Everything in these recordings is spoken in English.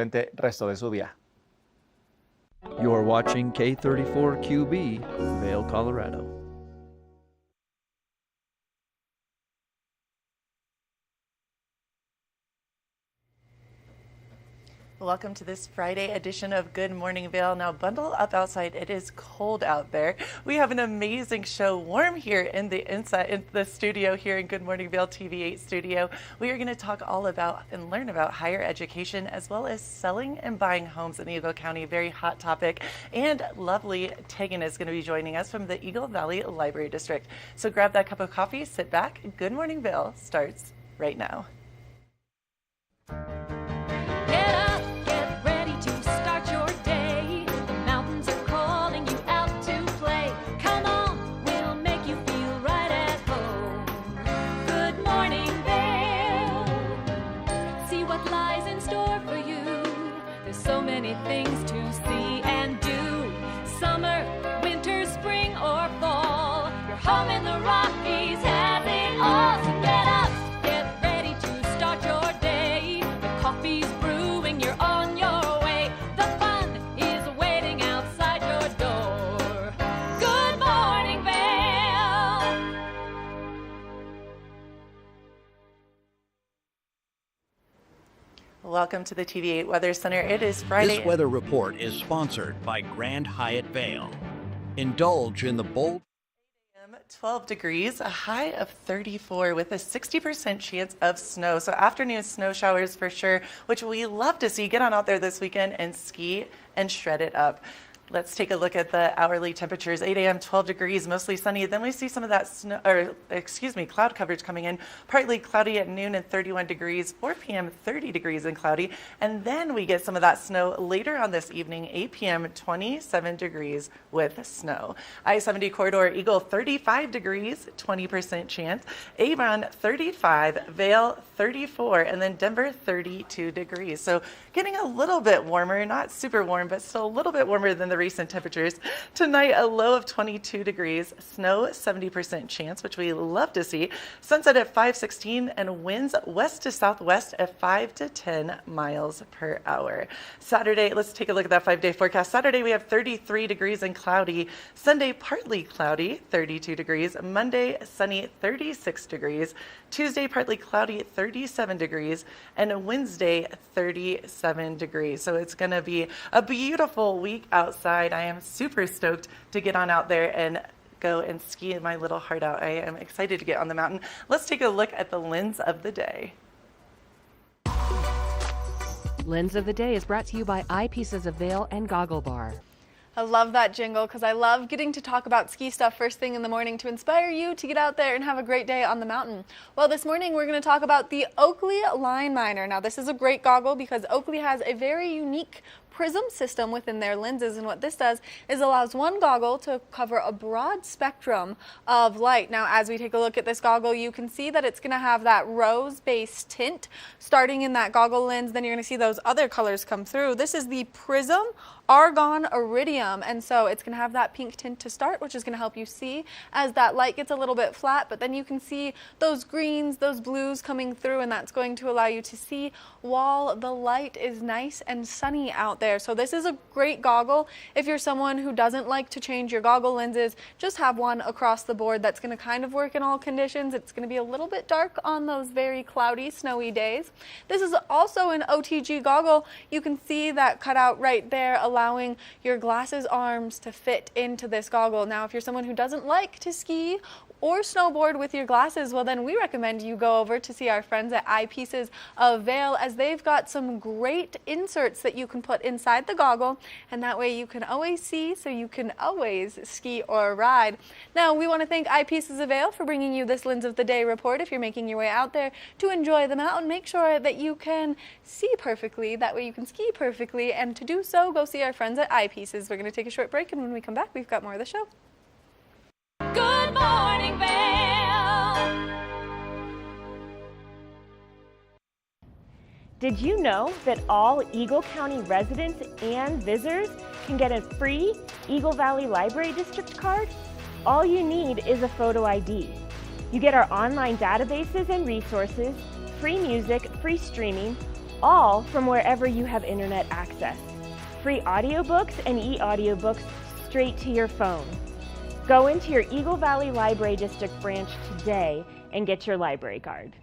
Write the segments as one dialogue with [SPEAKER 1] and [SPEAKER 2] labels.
[SPEAKER 1] excelente resto de su día.
[SPEAKER 2] You're watching K34QB, Vail, Colorado.
[SPEAKER 3] Welcome to this Friday edition of Good Morning Vail. Now bundle up outside. It is cold out there. We have an amazing show, warm here in the studio here in Good Morning Vail TV8 studio. We are going to talk all about and learn about higher education as well as selling and buying homes in Eagle County. Very hot topic. And lovely Tegan is going to be joining us from the Eagle Valley Library District. So grab that cup of coffee, sit back. Good Morning Vail starts right now.
[SPEAKER 4] Things to see and do. Summer, winter, spring, or fall. Your home in the Rockies has it all. So get up, get ready to start your day. The coffee's brewing, you're on your way. The fun is waiting outside your door. Good morning, Vail.
[SPEAKER 3] Welcome to the TV8 Weather Center. It is Friday.
[SPEAKER 5] This weather report is sponsored by Grand Hyatt Vail. Indulge in the bold
[SPEAKER 3] 12 degrees, a high of 34 with a 60% chance of snow. So afternoon snow showers for sure, which we love to see. Get on out there this weekend and ski and shred it up. Let's take a look at the hourly temperatures. 8 a.m., 12 degrees, mostly sunny. Then we see some of that cloud coverage coming in. Partly cloudy at noon and 31 degrees. 4 p.m., 30 degrees and cloudy. And then we get some of that snow later on this evening, 8 p.m., 27 degrees with snow. I-70 corridor, Eagle, 35 degrees, 20% chance. Avon, 35. Vail, 34. And then Denver, 32 degrees. So getting a little bit warmer, not super warm, but still a little bit warmer than the recent temperatures. Tonight, a low of 22 degrees, snow 70% chance, which we love to see. Sunset at 5:16 and winds west to southwest at 5 to 10 miles per hour. Saturday, let's take a look at that 5-day forecast. Saturday, we have 33 degrees and cloudy. Sunday, partly cloudy, 32 degrees. Monday, sunny, 36 degrees. Tuesday, partly cloudy, 37 degrees. And Wednesday, 37 degrees. So it's going to be a beautiful week outside. I am super stoked to get on out there and go and ski my little heart out. I am excited to get on the mountain. Let's take a look at the lens of the day.
[SPEAKER 6] Lens of the Day is brought to you by Eyepieces of Vail and Goggle Bar.
[SPEAKER 7] I love that jingle because I love getting to talk about ski stuff first thing in the morning to inspire you to get out there and have a great day on the mountain. Well, this morning we're going to talk about the Oakley Line Miner. Now, this is a great goggle because Oakley has a very unique prism system within their lenses, and what this does is allows one goggle to cover a broad spectrum of light. Now, as we take a look at this goggle, you can see that it's going to have that rose-based tint starting in that goggle lens. Then you're going to see those other colors come through. This is the Prism Argon Iridium, and so it's going to have that pink tint to start, which is going to help you see as that light gets a little bit flat, but then you can see those greens, those blues coming through, and that's going to allow you to see while the light is nice and sunny out there. So this is a great goggle. If you're someone who doesn't like to change your goggle lenses, just have one across the board that's going to kind of work in all conditions. It's going to be a little bit dark on those very cloudy, snowy days. This is also an OTG goggle. You can see that cutout right there, allowing your glasses arms to fit into this goggle. Now, if you're someone who doesn't like to ski or snowboard with your glasses, well, then we recommend you go over to see our friends at Eyepieces of Vail, as they've got some great inserts that you can put inside the goggle, and that way you can always see, so you can always ski or ride. Now, we want to thank Eyepieces of Vail for bringing you this Lens of the Day report. If you're making your way out there to enjoy the mountain, make sure that you can see perfectly, that way you can ski perfectly, and to do so, go see our friends at Eyepieces. We're going to take a short break, and when we come back, we've got more of the show.
[SPEAKER 4] Good morning, Vail.
[SPEAKER 8] Did you know that all Eagle County residents and visitors can get a free Eagle Valley Library District card? All you need is a photo ID. You get our online databases and resources, free music, free streaming, all from wherever you have internet access. Free audiobooks and e-audiobooks straight to your phone. Go into your Eagle Valley Library District branch today and get your library card.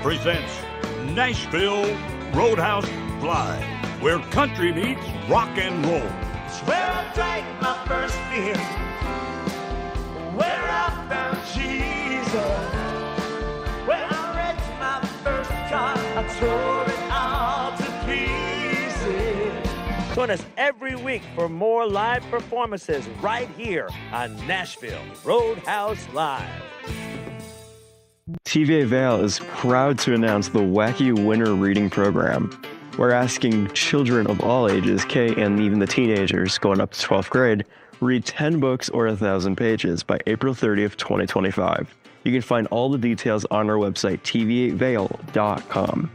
[SPEAKER 1] Presents Nashville Roadhouse Live, where country meets rock and roll.
[SPEAKER 9] It's where I drank my first beer, where I found Jesus, where I wrecked my first car, I tore it all to pieces.
[SPEAKER 10] Join us every week for more live performances right here on Nashville Roadhouse Live.
[SPEAKER 11] TVA Vail is proud to announce the Wacky Winter Reading Program. We're asking children of all ages, K and even the teenagers going up to 12th grade, read 10 books or 1,000 pages by April 30th, 2025. You can find all the details on our website, tva8vail.com.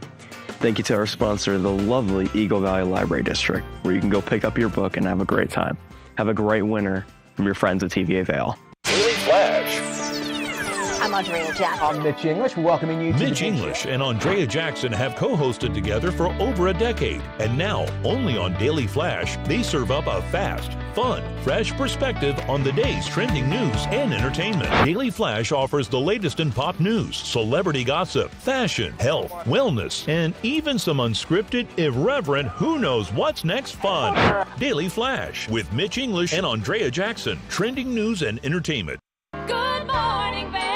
[SPEAKER 11] Thank you to our sponsor, the lovely Eagle Valley Library District, where you can go pick up your book and have a great time. Have a great winter from your friends at TVA Vail.
[SPEAKER 12] Daily Flash.
[SPEAKER 13] I'm Andrea Jackson.
[SPEAKER 14] I'm Mitch English, welcoming you to
[SPEAKER 15] Mitch English and Andrea Jackson have co-hosted together for over a decade. And now, only on Daily Flash, they serve up a fast, fun, fresh perspective on the day's trending news and entertainment. Daily Flash offers the latest in pop news, celebrity gossip, fashion, health, wellness, and even some unscripted, irreverent, who knows what's next fun. Daily Flash with Mitch English and Andrea Jackson. Trending news and entertainment.
[SPEAKER 4] Good morning, Vail.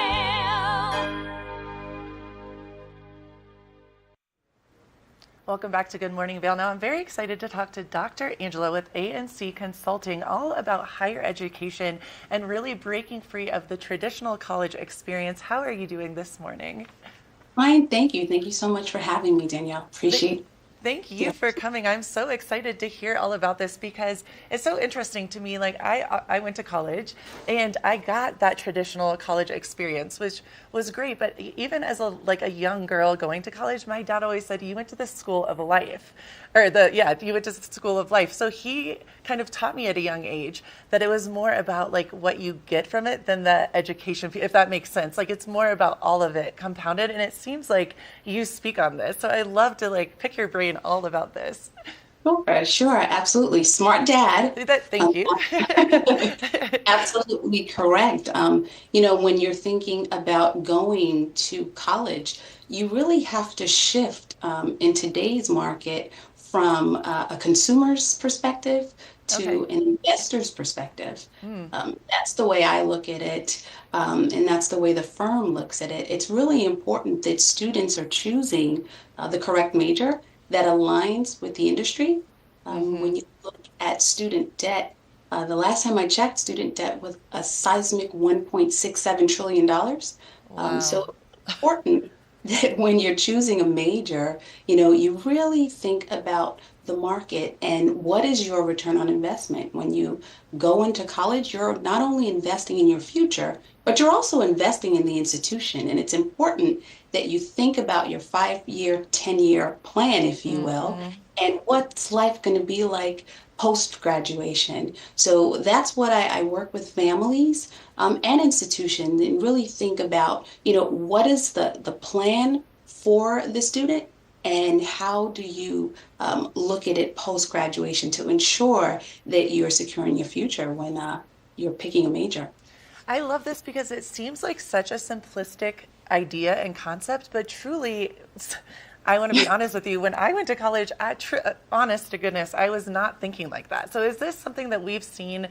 [SPEAKER 3] Welcome back to Good Morning Vail. Now I'm very excited to talk to Dr. Angela with A&C Consulting all about higher education and really breaking free of the traditional college experience. How are you doing this morning?
[SPEAKER 16] Fine, thank you. Thank you so much for having me, Danielle. Appreciate it.
[SPEAKER 3] Thank you for coming. I'm so excited to hear all about this because it's so interesting to me. Like I went to college and I got that traditional college experience, which was great. But even as a young girl going to college, my dad always said, you went to the school of life, you went to the school of life. So he kind of taught me at a young age that it was more about like what you get from it than the education, if that makes sense. Like it's more about all of it compounded. And it seems like you speak on this. So I'd love to like pick your brain all about this.
[SPEAKER 16] Sure, absolutely. Smart dad.
[SPEAKER 3] Thank you.
[SPEAKER 16] Absolutely correct. When you're thinking about going to college, you really have to shift in today's market from a consumer's perspective to an investor's perspective. That's the way I look at it, and that's the way the firm looks at it. It's really important that students are choosing the correct major that aligns with the industry. When you look at student debt, the last time I checked, student debt was a seismic $1.67 trillion.
[SPEAKER 3] Wow.
[SPEAKER 16] So important that when you're choosing a major, you really think about the market and what is your return on investment. When you go into college, you're not only investing in your future, but you're also investing in the institution. And it's important that you think about your 5-year, 10-year plan, if you will, and what's life going to be like post-graduation. So that's what I work with families and institutions and really think about, what is the plan for the student and how do you look at it post-graduation to ensure that you're securing your future when you're picking a major.
[SPEAKER 3] I love this because it seems like such a simplistic idea and concept, but truly, I want to be honest with you. When I went to college, honest to goodness, I was not thinking like that. So is this something that we've seen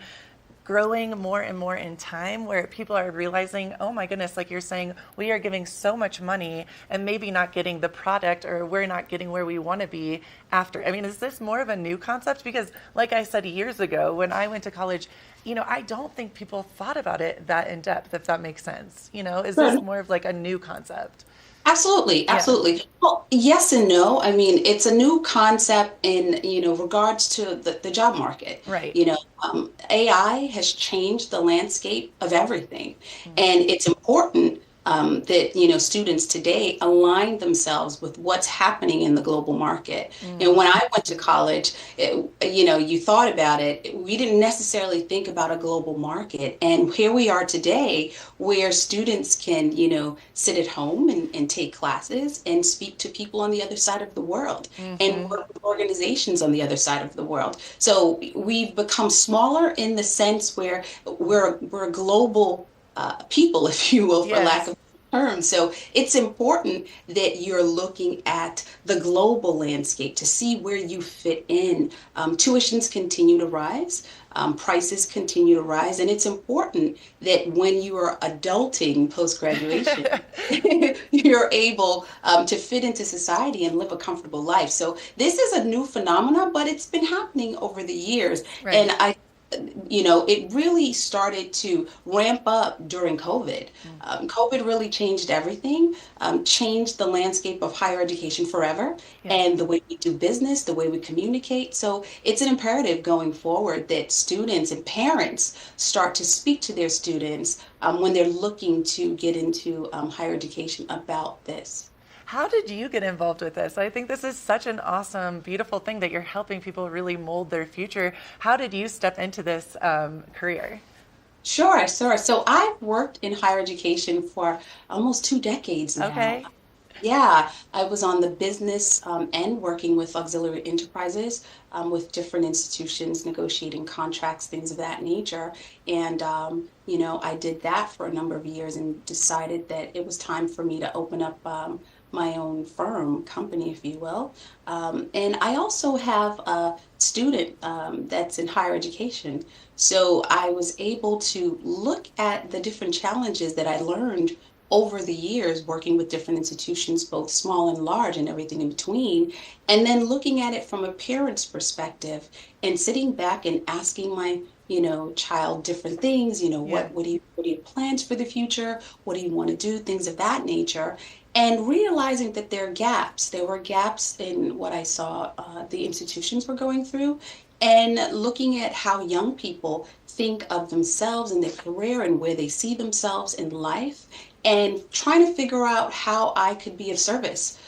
[SPEAKER 3] growing more and more in time, where people are realizing, oh my goodness, like you're saying, we are giving so much money and maybe not getting the product, or we're not getting where we want to be after? I mean, is this more of a new concept? Because like I said years ago, when I went to college, I don't think people thought about it that in depth, if that makes sense. Is this more of like a new concept?
[SPEAKER 16] Absolutely, absolutely. Well, yes and no. I mean, it's a new concept in, regards to the job market.
[SPEAKER 3] Right.
[SPEAKER 16] AI has changed the landscape of everything. And it's important that, students today align themselves with what's happening in the global market. And when I went to college, you thought about it, we didn't necessarily think about a global market. And here we are today, where students can, sit at home and take classes and speak to people on the other side of the world and work with organizations on the other side of the world. So we've become smaller in the sense where we're global people, if you will, for lack of term. So it's important that you're looking at the global landscape to see where you fit in. Tuitions continue to rise, prices continue to rise, and it's important that when you are adulting post-graduation, you're able to fit into society and live a comfortable life. So this is a new phenomenon, but it's been happening over the years.
[SPEAKER 3] Right.
[SPEAKER 16] And it really started to ramp up during COVID. COVID really changed everything, changed the landscape of higher education forever, and the way we do business, the way we communicate. So it's an imperative going forward that students and parents start to speak to their students when they're looking to get into higher education about this.
[SPEAKER 3] How did you get involved with this? I think this is such an awesome, beautiful thing that you're helping people really mold their future. How did you step into this career?
[SPEAKER 16] Sure. So I've worked in higher education for almost 2 decades now.
[SPEAKER 3] Okay.
[SPEAKER 16] Yeah, I was on the business end, working with auxiliary enterprises, with different institutions, negotiating contracts, things of that nature. And, I did that for a number of years and decided that it was time for me to open up my own company, if you will. And I also have a student that's in higher education. So I was able to look at the different challenges that I learned over the years working with different institutions, both small and large and everything in between, and then looking at it from a parent's perspective and sitting back and asking my child different things, what are your plans for the future? What do you want to do? Things of that nature. And realizing that there were gaps in what I saw the institutions were going through, and looking at how young people think of themselves and their career and where they see themselves in life, and trying to figure out how I could be of service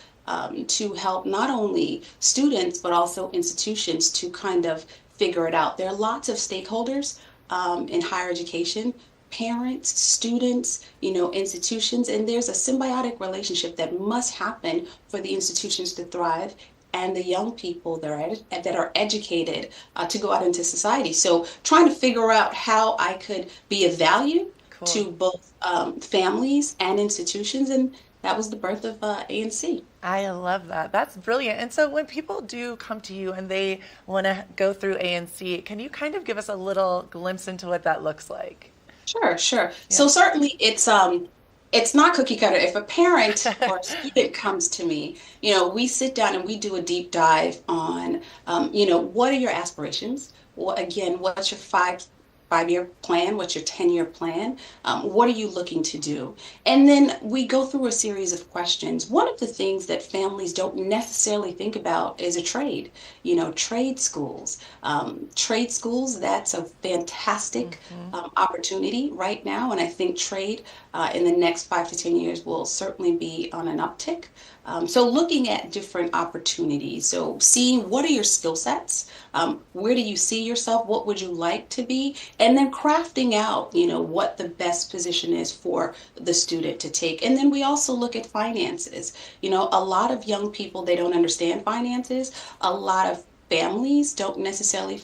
[SPEAKER 16] to help not only students, but also institutions to kind of figure it out. There are lots of stakeholders in higher education, parents, students, institutions, and there's a symbiotic relationship that must happen for the institutions to thrive and the young people that are educated to go out into society. So trying to figure out how I could be of value to both families and institutions, and that was the birth of ANC.
[SPEAKER 3] I love that. That's brilliant. And so when people do come to you and they want to go through ANC, can you kind of give us a little glimpse into what that looks like?
[SPEAKER 16] Sure. Yeah. So certainly it's not cookie cutter. If a parent or a student comes to me, we sit down and we do a deep dive on, what are your aspirations? What's your five-year plan? What's your 10-year plan? What are you looking to do? And then we go through a series of questions. One of the things that families don't necessarily think about is a trade. Trade schools. Trade schools, that's a fantastic opportunity right now. And I think trade in the next 5 to 10 years will certainly be on an uptick. So looking at different opportunities. So seeing what are your skill sets? Where do you see yourself? What would you like to be? And then crafting out, what the best position is for the student to take. And then we also look at finances. A lot of young people, they don't understand finances. A lot of families don't necessarily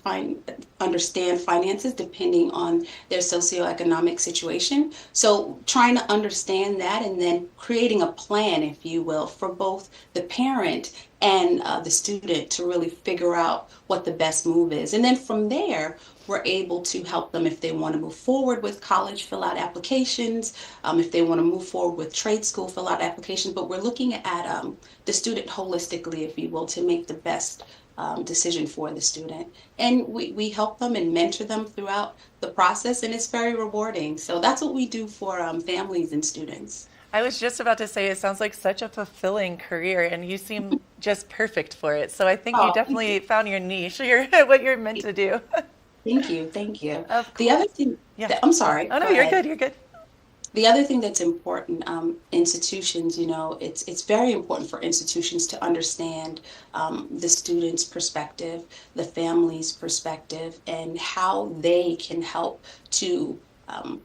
[SPEAKER 16] understand finances depending on their socioeconomic situation. So trying to understand that and then creating a plan, if you will, for both the parent and the student to really figure out what the best move is. And then from there, we're able to help them if they want to move forward with college, fill out applications. If they want to move forward with trade school, fill out applications. But we're looking at the student holistically, if you will, to make the best decision for the student. And we help them and mentor them throughout the process, and it's very rewarding. So that's what we do for families and students.
[SPEAKER 3] I was just about to say, it sounds like such a fulfilling career, and you seem just perfect for it. So I think you definitely found your niche, what you're meant to do.
[SPEAKER 16] Thank you. The other thing, I'm sorry.
[SPEAKER 3] Oh no, you're good. You're good.
[SPEAKER 16] The other thing that's important, institutions, it's very important for institutions to understand the student's perspective, the family's perspective, and how they can help to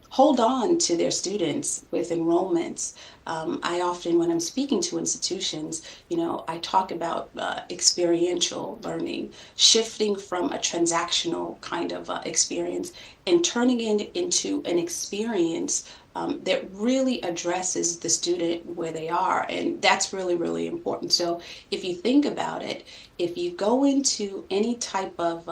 [SPEAKER 16] hold on to their students with enrollments. I often, when I'm speaking to institutions, I talk about experiential learning, shifting from a transactional kind of experience and turning it into an experience that really addresses the student where they are. And that's really, really important. So if you think about it, if you go into any type of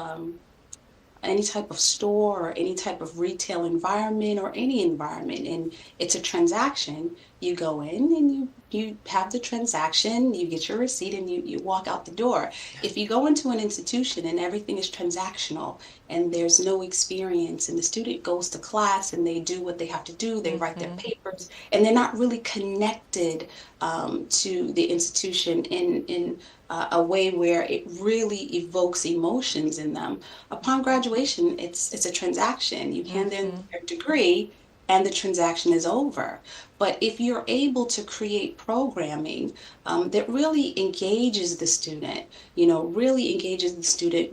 [SPEAKER 16] store or any type of retail environment or any environment, and it's a transaction, you go in and you have the transaction, you get your receipt, and you walk out the door. If you go into an institution and everything is transactional and there's no experience, and the student goes to class and they do what they have to do, they write their papers, and they're not really connected to the institution in a way where it really evokes emotions in them. Upon graduation, it's a transaction. You hand in your degree and the transaction is over. But if you're able to create programming that really engages the student,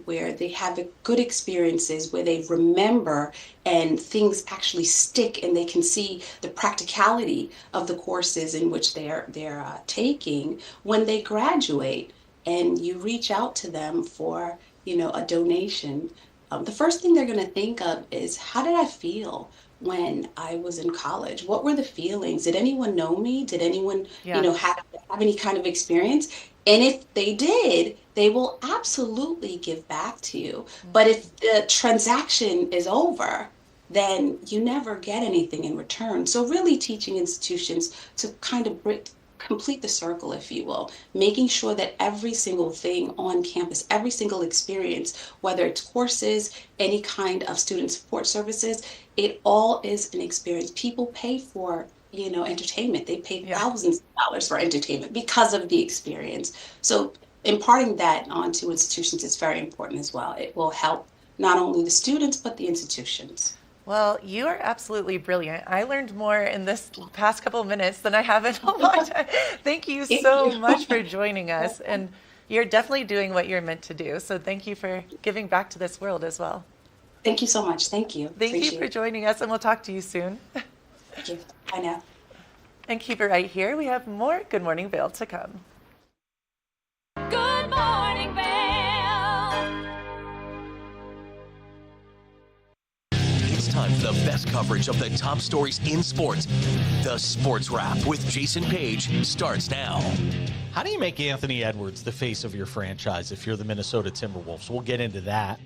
[SPEAKER 16] where they have good experiences, where they remember and things actually stick and they can see the practicality of the courses in which they're taking when they graduate, and you reach out to them for, a donation, the first thing they're going to think of is, how did I feel when I was in college? What were the feelings? Did anyone know me? Did anyone, have any kind of experience? And if they did, they will absolutely give back to you. But if the transaction is over, then you never get anything in return. So really teaching institutions to kind of complete the circle, if you will, making sure that every single thing on campus, every single experience, whether it's courses, any kind of student support services, it all is an experience. People pay for, entertainment. They pay thousands of dollars for entertainment because of the experience. So imparting that onto institutions is very important as well. It will help not only the students, but the institutions.
[SPEAKER 3] Well, you are absolutely brilliant. I learned more in this past couple of minutes than I have in a long time. Thank you so much for joining us. And you're definitely doing what you're meant to do. So thank you for giving back to this world as well.
[SPEAKER 16] Thank you so much. Thank you.
[SPEAKER 3] Thank you for joining us, and we'll talk to you soon.
[SPEAKER 16] Thank you. Bye now.
[SPEAKER 3] And keep it right here. We have more Good Morning Vail to come.
[SPEAKER 4] Good morning, Vail.
[SPEAKER 12] It's time for the best coverage of the top stories in sports. The Sports Wrap with Jason Page starts now.
[SPEAKER 14] How do you make Anthony Edwards the face of your franchise if you're the Minnesota Timberwolves? We'll get into that.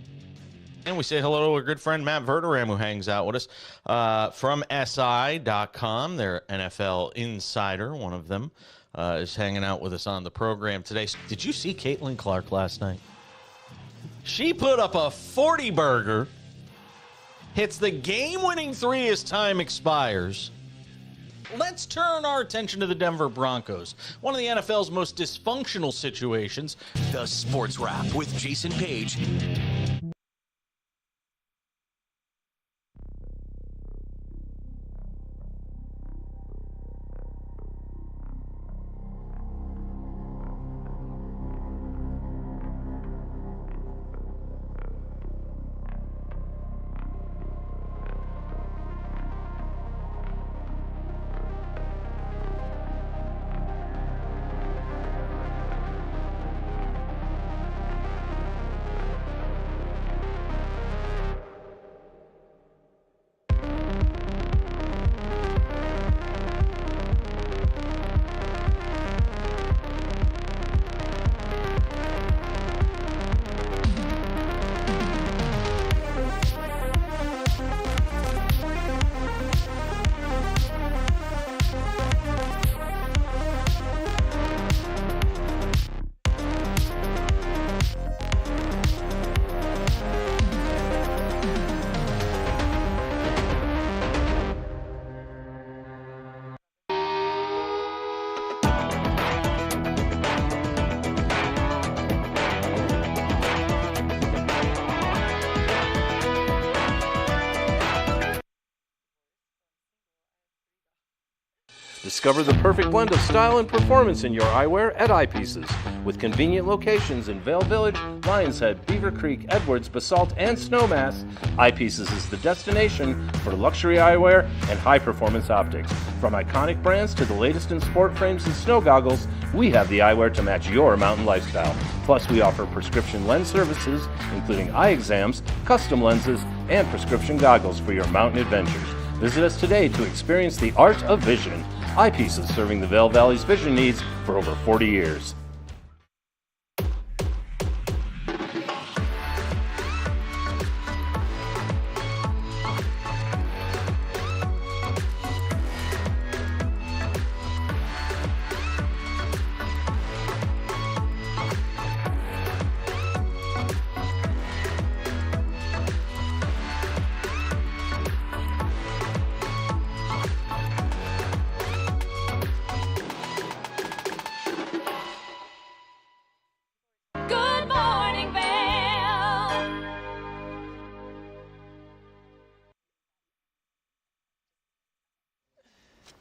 [SPEAKER 17] And we say hello to our good friend Matt Verderam, who hangs out with us from SI.com. Their NFL insider, one of them, is hanging out with us on the program today. Did you see Caitlin Clark last night? She put up a 40-burger, hits the game-winning three as time expires. Let's turn our attention to the Denver Broncos, one of the NFL's most dysfunctional situations.
[SPEAKER 12] The Sports Wrap with Jason Page.
[SPEAKER 18] Discover the perfect blend of style and performance in your eyewear at Eyepieces. With convenient locations in Vail Village, Lions Head, Beaver Creek, Edwards, Basalt, and Snowmass, Eyepieces is the destination for luxury eyewear and high-performance optics. From iconic brands to the latest in sport frames and snow goggles, we have the eyewear to match your mountain lifestyle. Plus, we offer prescription lens services, including eye exams, custom lenses, and prescription goggles for your mountain adventures. Visit us today to experience the art of vision. Eyepieces, serving the Vail Valley's vision needs for over 40 years.
[SPEAKER 4] Good morning, Vail.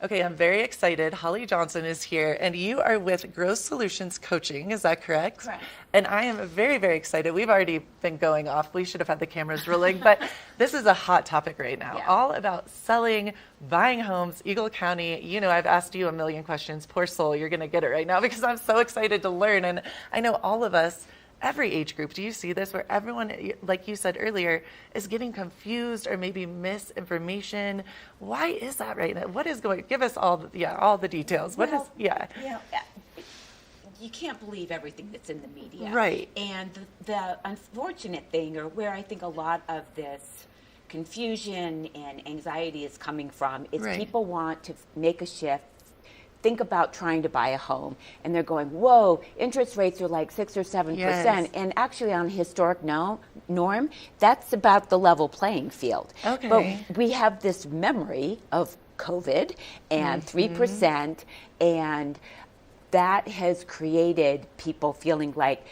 [SPEAKER 3] Okay, I'm very excited. Holly Johnson is here, and you are with Growth Solutions Coaching. Is that correct?
[SPEAKER 19] Correct.
[SPEAKER 3] And I am very, very excited. We've already been going off. We should have had the cameras rolling, but this is a hot topic right now. All about selling, buying homes, Eagle County. You know, I've asked you a million questions. Poor soul, you're going to get it right now because I'm so excited to learn. And I know all of us, every age group, do you see this where everyone, like you said earlier, is getting confused or maybe misinformation? Why is that right now? What is going, give us all the details. What is,
[SPEAKER 19] you can't believe everything that's in the media.
[SPEAKER 3] Right.
[SPEAKER 19] And the unfortunate thing, or where I think a lot of this confusion and anxiety is coming from, is people want to make a shift, think about trying to buy a home, and they're going, whoa, interest rates are like 6 or 7%.
[SPEAKER 3] Yes.
[SPEAKER 19] And actually on a historic norm, that's about the level playing field.
[SPEAKER 3] Okay.
[SPEAKER 19] But we have this memory of COVID and 3%, and that has created people feeling like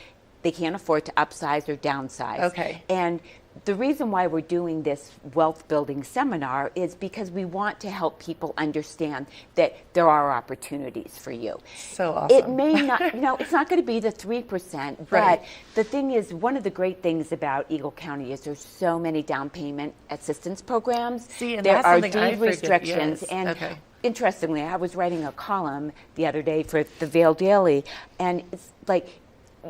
[SPEAKER 19] they can't afford to upsize or downsize.
[SPEAKER 3] Okay.
[SPEAKER 19] And the reason why we're doing this wealth building seminar is because we want to help people understand that there are opportunities for you.
[SPEAKER 3] So awesome.
[SPEAKER 19] It may not, it's not going to be the 3%, but the thing is, one of the great things about Eagle County is there's so many down payment assistance programs.
[SPEAKER 3] See, and
[SPEAKER 19] there
[SPEAKER 3] that's
[SPEAKER 19] are
[SPEAKER 3] something I
[SPEAKER 19] deed
[SPEAKER 3] forget.
[SPEAKER 19] restrictions.
[SPEAKER 3] Yes.
[SPEAKER 19] And
[SPEAKER 3] Okay.
[SPEAKER 19] interestingly, I was writing a column the other day for the Vail Daily, and it's like,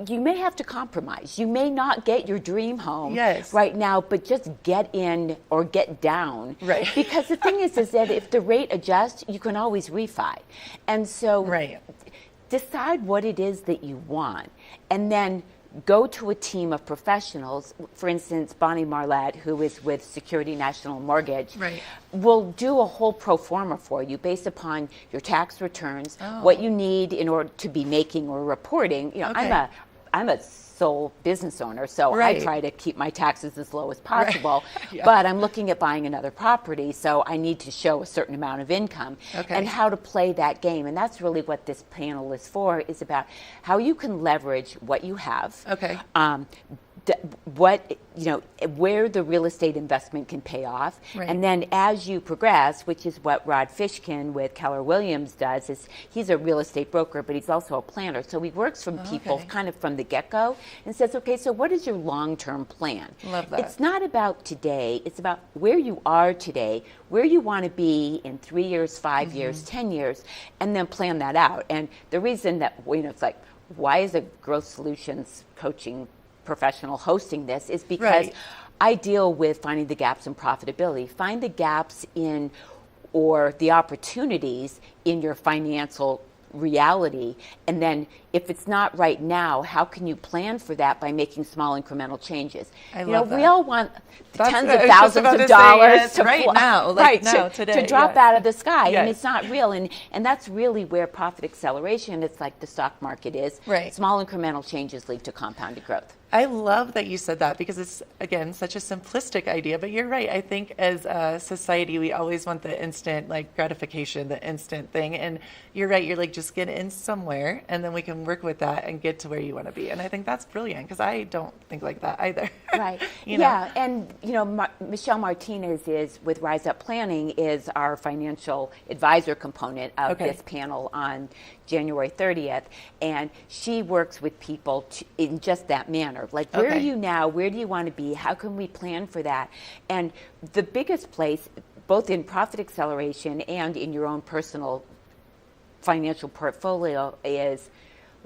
[SPEAKER 19] you may have to compromise. You may not get your dream home right now, but just get in or get down.
[SPEAKER 3] Right.
[SPEAKER 19] Because the thing is that if the rate adjusts, you can always refi. And so decide what it is that you want, and then go to a team of professionals. For instance, Bonnie Marlette, who is with Security National Mortgage, will do a whole pro forma for you based upon your tax returns, what you need in order to be making or reporting. I'm a sole business owner, so I try to keep my taxes as low as possible. But I'm looking at buying another property, so I need to show a certain amount of income and how to play that game. And that's really what this panel is for, is about how you can leverage what you have. Where the real estate investment can pay off. And then as you progress, which is what Rod Fishkin with Keller Williams does, is he's a real estate broker, but he's also a planner. So he works from people kind of from the get-go and says, okay, so what is your long-term plan?
[SPEAKER 3] Love that.
[SPEAKER 19] It's not about today. It's about where you are today, where you want to be in 3 years, 5 years, 10 years, and then plan that out. And the reason that, it's like, why is a Growth Solutions coaching professional hosting this is because I deal with finding the gaps in profitability. Find the gaps in, or the opportunities in your financial reality, and then if it's not right now, how can you plan for that by making small incremental changes? We all want tens of thousands of dollars to drop out of the sky, and it's not real. And that's really where profit acceleration, it's like the stock market is. Small incremental changes lead to compounded growth.
[SPEAKER 3] I love that you said that because it's, again, such a simplistic idea, but you're right. I think as a society, we always want the instant like gratification, the instant thing. And you're right. You're like, just get in somewhere and then we can work with that and get to where you want to be. And I think that's brilliant because I don't think like that either.
[SPEAKER 19] Right. Yeah. And, Michelle Martinez is with Rise Up Planning is our financial advisor component of this panel on January 30th. And she works with people in just that manner. Like, where are you now? Where do you want to be? How can we plan for that? And the biggest place, both in profit acceleration and in your own personal financial portfolio, is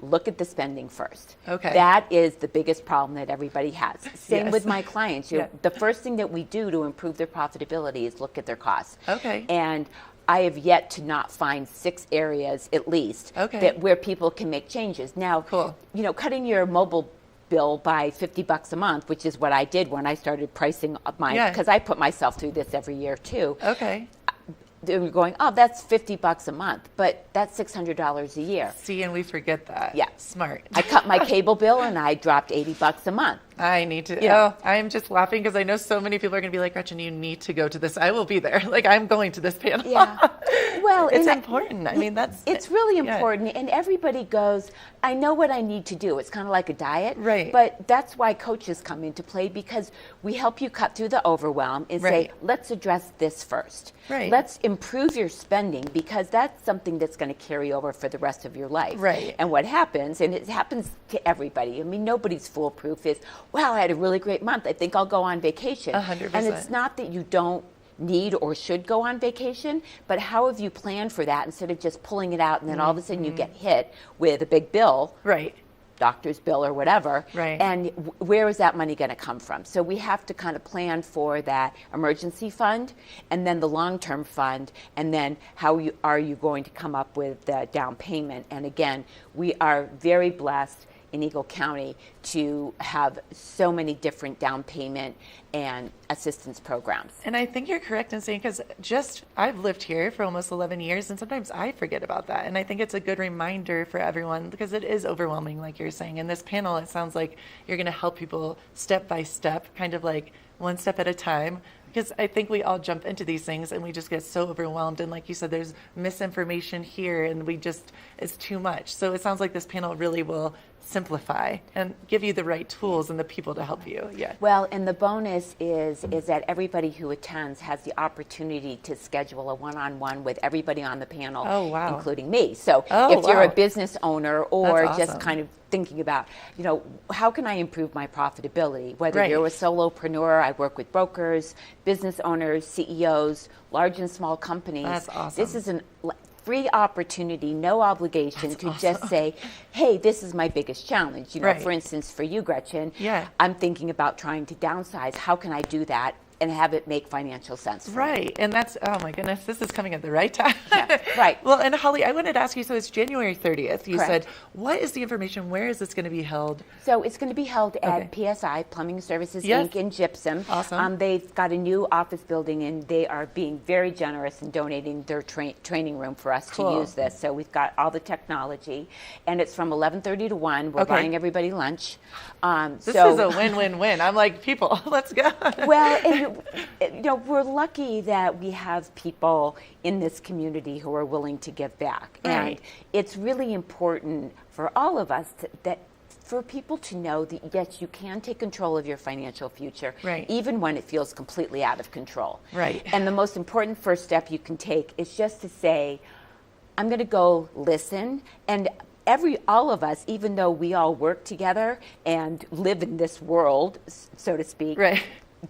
[SPEAKER 19] look at the spending first.
[SPEAKER 3] Okay.
[SPEAKER 19] That is the biggest problem that everybody has. Same with my clients. The first thing that we do to improve their profitability is look at their costs.
[SPEAKER 3] Okay.
[SPEAKER 19] And I have yet to not find 6 areas at least that where people can make changes. Now, cutting your mobile bill by $50 a month, which is what I did when I started pricing mine, because I put myself through this every year too.
[SPEAKER 3] Okay.
[SPEAKER 19] They were going, oh, that's $50 a month, but that's $600 a year.
[SPEAKER 3] See, and we forget that.
[SPEAKER 19] Yeah.
[SPEAKER 3] Smart.
[SPEAKER 19] I cut my cable bill and I dropped $80 a month.
[SPEAKER 3] I need to. I'm just laughing because I know so many people are going to be like, Gretchen, you need to go to this. I will be there. Like, I'm going to this panel.
[SPEAKER 19] Yeah. Well,
[SPEAKER 3] it's important. I mean,
[SPEAKER 19] it's really important. And everybody goes, I know what I need to do. It's kind of like a diet.
[SPEAKER 3] Right.
[SPEAKER 19] But that's why coaches come into play, because we help you cut through the overwhelm and say, let's address this first.
[SPEAKER 3] Right.
[SPEAKER 19] Let's improve your spending, because that's something that's going to carry over for the rest of your life.
[SPEAKER 3] Right.
[SPEAKER 19] And what happens, and it happens to everybody, I mean, nobody's foolproof, is, wow, I had a really great month. I think I'll go on vacation.
[SPEAKER 3] 100%.
[SPEAKER 19] And it's not that you don't need or should go on vacation, but how have you planned for that instead of just pulling it out and then all of a sudden you get hit with a big bill, doctor's bill or whatever, and where is that money going to come from? So we have to kind of plan for that emergency fund and then the long-term fund, and then how are you going to come up with the down payment? And again, we are very blessed in Eagle County to have so many different down payment and assistance programs.
[SPEAKER 3] And I think you're correct in saying, because I've lived here for almost 11 years, and sometimes I forget about that. And I think it's a good reminder for everyone, because it is overwhelming, like you're saying. In this panel, it sounds like you're going to help people step by step, kind of like one step at a time. Because I think we all jump into these things and we just get so overwhelmed. And like you said, there's misinformation here and it's too much. So it sounds like this panel really will simplify and give you the right tools and the people to help you. Yeah.
[SPEAKER 19] Well, and the bonus is that everybody who attends has the opportunity to schedule a one-on-one with everybody on the panel, including me. So if you're a business owner or just kind of thinking about, how can I improve my profitability? Whether you're a solopreneur, I work with brokers, business owners, CEOs, large and small companies.
[SPEAKER 3] That's awesome.
[SPEAKER 19] This is a free opportunity, no obligation to just say, hey, this is my biggest challenge. For instance, for you, Gretchen, I'm thinking about trying to downsize. How can I do that and have it make financial sense for me?
[SPEAKER 3] And that's, oh my goodness, this is coming at the right time.
[SPEAKER 19] Right.
[SPEAKER 3] Well, and Holly, I wanted to ask you, so it's January 30th. You
[SPEAKER 19] Correct.
[SPEAKER 3] said, what is the information? Where is this going to be held?
[SPEAKER 19] So it's going to be held at PSI, Plumbing Services Inc. in Gypsum.
[SPEAKER 3] Awesome.
[SPEAKER 19] They've got a new office building, and they are being very generous in donating their training room for us to use this. So we've got all the technology, and it's from 11:30 to 1. We're buying everybody lunch.
[SPEAKER 3] This is a win-win-win. I'm like, people, let's go.
[SPEAKER 19] Well, we're lucky that we have people in this community who are willing to give back. And it's really important for all of us for people to know that, yes, you can take control of your financial future, even when it feels completely out of control. And the most important first step you can take is just to say, I'm going to go listen. And all of us, even though we all work together and live in this world, so to speak,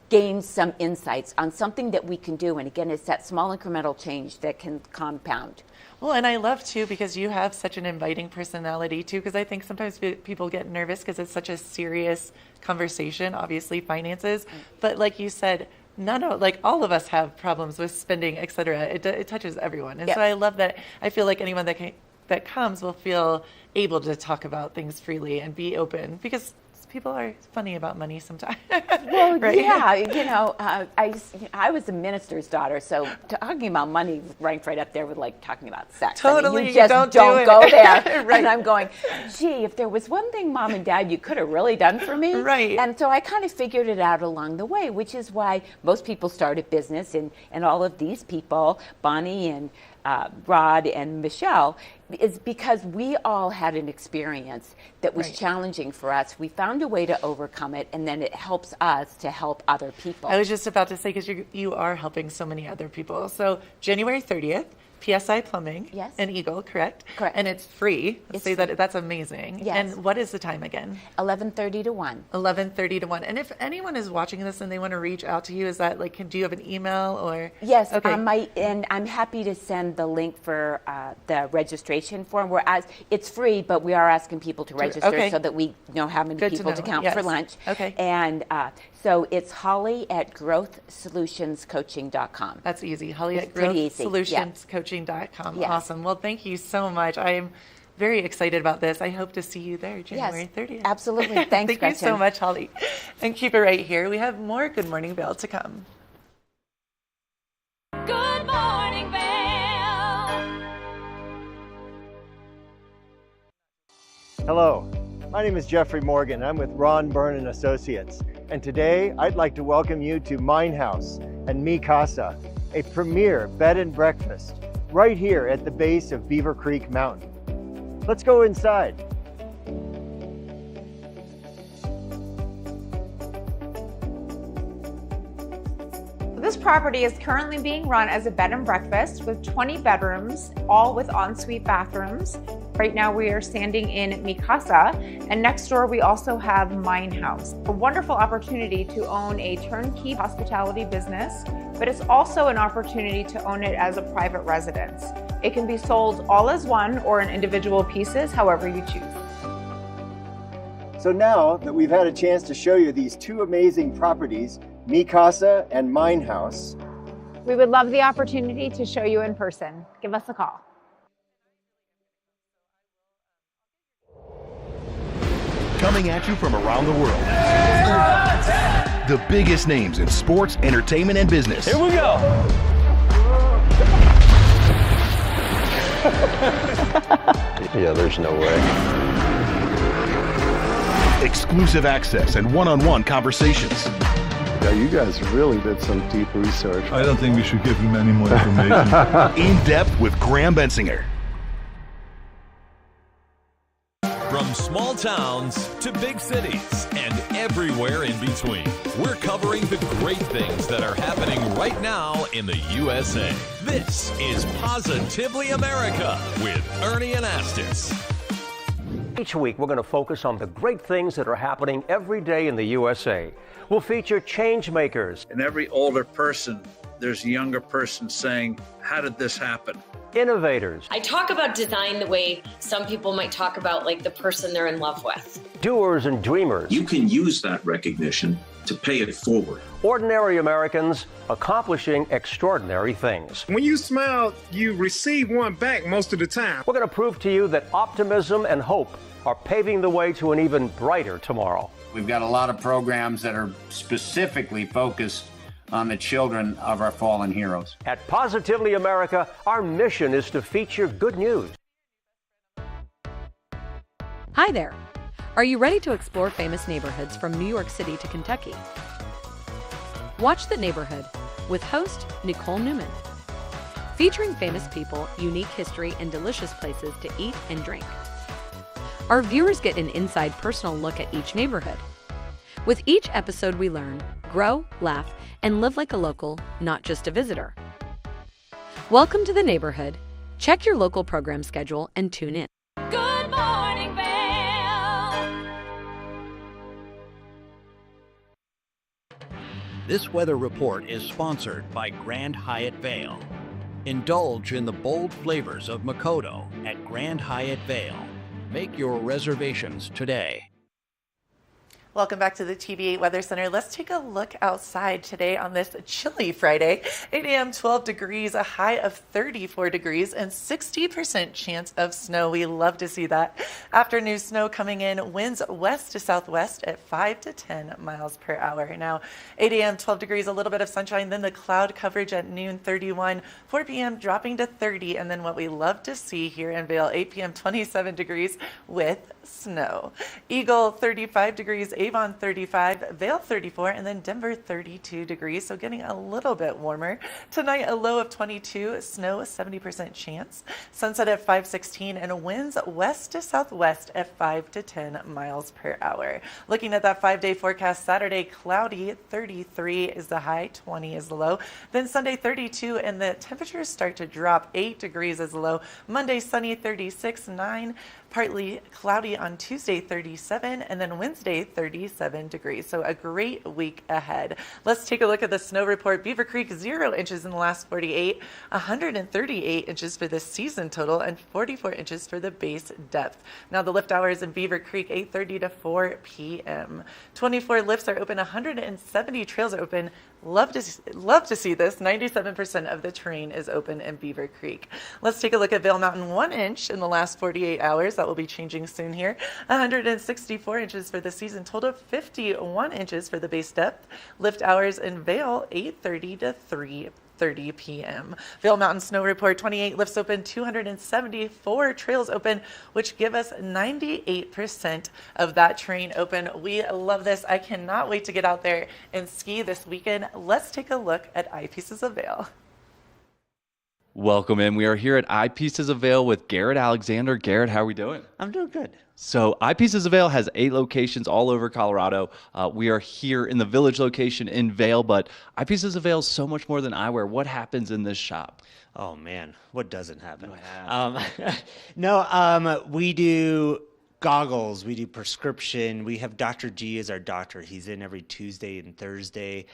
[SPEAKER 19] gain some insights on something that we can do. And again, it's that small incremental change that can compound.
[SPEAKER 3] Well, and I love, too, because you have such an inviting personality, too, because I think sometimes people get nervous because it's such a serious conversation, obviously, finances. But like you said, all of us have problems with spending, et cetera. It touches everyone. And so I love that. I feel like anyone that comes will feel able to talk about things freely and be open, because people are funny about money sometimes.
[SPEAKER 19] Well,
[SPEAKER 3] right?
[SPEAKER 19] yeah, you know, I was a minister's daughter, so talking about money ranked right up there with like talking about sex.
[SPEAKER 3] Totally,
[SPEAKER 19] I mean, you just
[SPEAKER 3] don't
[SPEAKER 19] go there.
[SPEAKER 3] Right.
[SPEAKER 19] And I'm going, gee, if there was one thing, Mom and Dad, you could have really done for me.
[SPEAKER 3] Right.
[SPEAKER 19] And so I kind of figured it out along the way, which is why most people start a business, and all of these people, Bonnie and Rod and Michelle, is because we all had an experience that was challenging for us. We found a way to overcome it, and then it helps us to help other people.
[SPEAKER 3] I was just about to say, because you are helping so many other people. So January 30th, PSI Plumbing and Eagle, correct?
[SPEAKER 19] Correct.
[SPEAKER 3] And it's free. Say that that's amazing.
[SPEAKER 19] Yes.
[SPEAKER 3] And what is the time again?
[SPEAKER 19] 11:30 to 1.
[SPEAKER 3] 11:30 to 1. And if anyone is watching this and they want to reach out to you, is that like, do you have an email or?
[SPEAKER 19] Yes,
[SPEAKER 3] okay.
[SPEAKER 19] and I'm happy to send the link for the registration form. It's free, but we are asking people to register so that we know how many people to count for lunch.
[SPEAKER 3] Okay.
[SPEAKER 19] And so it's Holly at growthsolutionscoaching.com.
[SPEAKER 3] That's easy. Holly at growthsolutionscoaching.com.
[SPEAKER 19] Yes.
[SPEAKER 3] Awesome. Well, thank you so much. I am very excited about this. I hope to see you there January 30th.
[SPEAKER 19] Absolutely. Thanks,
[SPEAKER 3] Thank
[SPEAKER 19] Gretchen.
[SPEAKER 3] you so much, Holly. And keep it right here. We have more Good Morning Vail to come.
[SPEAKER 4] Good morning, Vail.
[SPEAKER 20] Hello, my name is Jeffrey Morgan. I'm with Ron Byrne & Associates. And today I'd like to welcome you to Mine House and Mi Casa, a premier bed and breakfast right here at the base of Beaver Creek Mountain. Let's go inside.
[SPEAKER 21] This property is currently being run as a bed and breakfast with 20 bedrooms, all with ensuite bathrooms. Right now we are standing in Mi Casa, and next door we also have Mine House. A wonderful opportunity to own a turnkey hospitality business, but it's also an opportunity to own it as a private residence. It can be sold all as one or in individual pieces, however you choose.
[SPEAKER 20] So now that we've had a chance to show you these two amazing properties, Mi Casa and Mine House,
[SPEAKER 21] We would love the opportunity to show you in person. Give us a call.
[SPEAKER 22] Coming at you from around the world. The biggest names in sports, entertainment, and business.
[SPEAKER 10] Here we go.
[SPEAKER 11] Yeah, there's no way.
[SPEAKER 22] Exclusive access and one-on-one conversations.
[SPEAKER 23] Yeah, you guys really did some deep research.
[SPEAKER 24] I don't think we should give him any more information.
[SPEAKER 22] In depth with Graham Bensinger.
[SPEAKER 25] From small towns to big cities and everywhere in between, we're covering the great things that are happening right now in the USA. This is Positively America with Ernie Anastas.
[SPEAKER 26] Each week, we're going to focus on the great things that are happening every day in the USA. We'll feature change makers.
[SPEAKER 27] In every older person, there's a younger person saying, how did this happen?
[SPEAKER 26] Innovators.
[SPEAKER 28] I talk about design the way some people might talk about like the person they're in love with.
[SPEAKER 26] Doers and dreamers.
[SPEAKER 29] You can use that recognition to pay it forward.
[SPEAKER 26] Ordinary Americans accomplishing extraordinary things.
[SPEAKER 30] When you smile, you receive one back most of the time.
[SPEAKER 26] We're going to prove to you that optimism and hope are paving the way to an even brighter tomorrow.
[SPEAKER 31] We've got a lot of programs that are specifically focused on the children of our fallen heroes.
[SPEAKER 26] At Positively America, our mission is to feature good news.
[SPEAKER 6] Hi there. Are you ready to explore famous neighborhoods from New York City to Kentucky? Watch The Neighborhood with host Nicole Newman. Featuring famous people, unique history, and delicious places to eat and drink. Our viewers get an inside personal look at each neighborhood. With each episode we learn, grow, laugh, and live like a local, not just a visitor. Welcome to The Neighborhood. Check your local program schedule and tune in.
[SPEAKER 4] Good morning, Vail.
[SPEAKER 5] This weather report is sponsored by Grand Hyatt Vail. Indulge in the bold flavors of Makoto at Grand Hyatt Vail. Make your reservations today.
[SPEAKER 3] Welcome back to the TV8 Weather Center. Let's take a look outside today on this chilly Friday. 8 a.m., 12 degrees, a high of 34 degrees, and 60% chance of snow. We love to see that. Afternoon snow coming in, winds west to southwest at 5 to 10 miles per hour. Now, 8 a.m., 12 degrees, a little bit of sunshine, then the cloud coverage at noon, 31. 4 p.m., dropping to 30, and then what we love to see here in Vail, 8 p.m., 27 degrees with snow. Eagle, 35 degrees, Avon 35, Vail 34, and then Denver 32 degrees, so getting a little bit warmer. Tonight, a low of 22, snow 70% chance. Sunset at 5:16, and winds west to southwest at 5 to 10 miles per hour. Looking at that 5-day forecast, Saturday, cloudy, 33 is the high, 20 is the low. Then Sunday, 32, and the temperatures start to drop, 8 degrees is the low. Monday, sunny, 36, 9. Partly cloudy on Tuesday, 37, and then Wednesday, 37 degrees. So a great week ahead. Let's take a look at the snow report. Beaver Creek, 0 inches in the last 48, 138 inches for the season total, and 44 inches for the base depth. Now the lift hours in Beaver Creek, 8:30 to 4 p.m. 24 lifts are open, 170 trails are open. Love to see this. 97% of the terrain is open in Beaver Creek. Let's take a look at Vail Mountain. 1 inch in the last 48 hours. That will be changing soon here. 164 inches for the season total. 51 inches for the base depth. Lift hours in Vail, 8:30 to 3:30 p.m. Vail Mountain Snow Report, 28 lifts open, 274 trails open, which give us 98% of that terrain open. We love this. I cannot wait to get out there and ski this weekend. Let's take a look at Eyepieces of Vail.
[SPEAKER 1] Welcome in. We are here at Eyepieces of Vail with Garrett Alexander. Garrett, how are we doing?
[SPEAKER 2] I'm doing good.
[SPEAKER 1] So Eyepieces of Vail has 8 locations all over Colorado. We are here in the Village location in Vail, but Eyepieces of Vail is so much more than eyewear. What happens in this shop?
[SPEAKER 2] Oh man, what doesn't happen? We do goggles, we do prescription. We have Dr. G as our doctor. He's in every Tuesday and Thursday.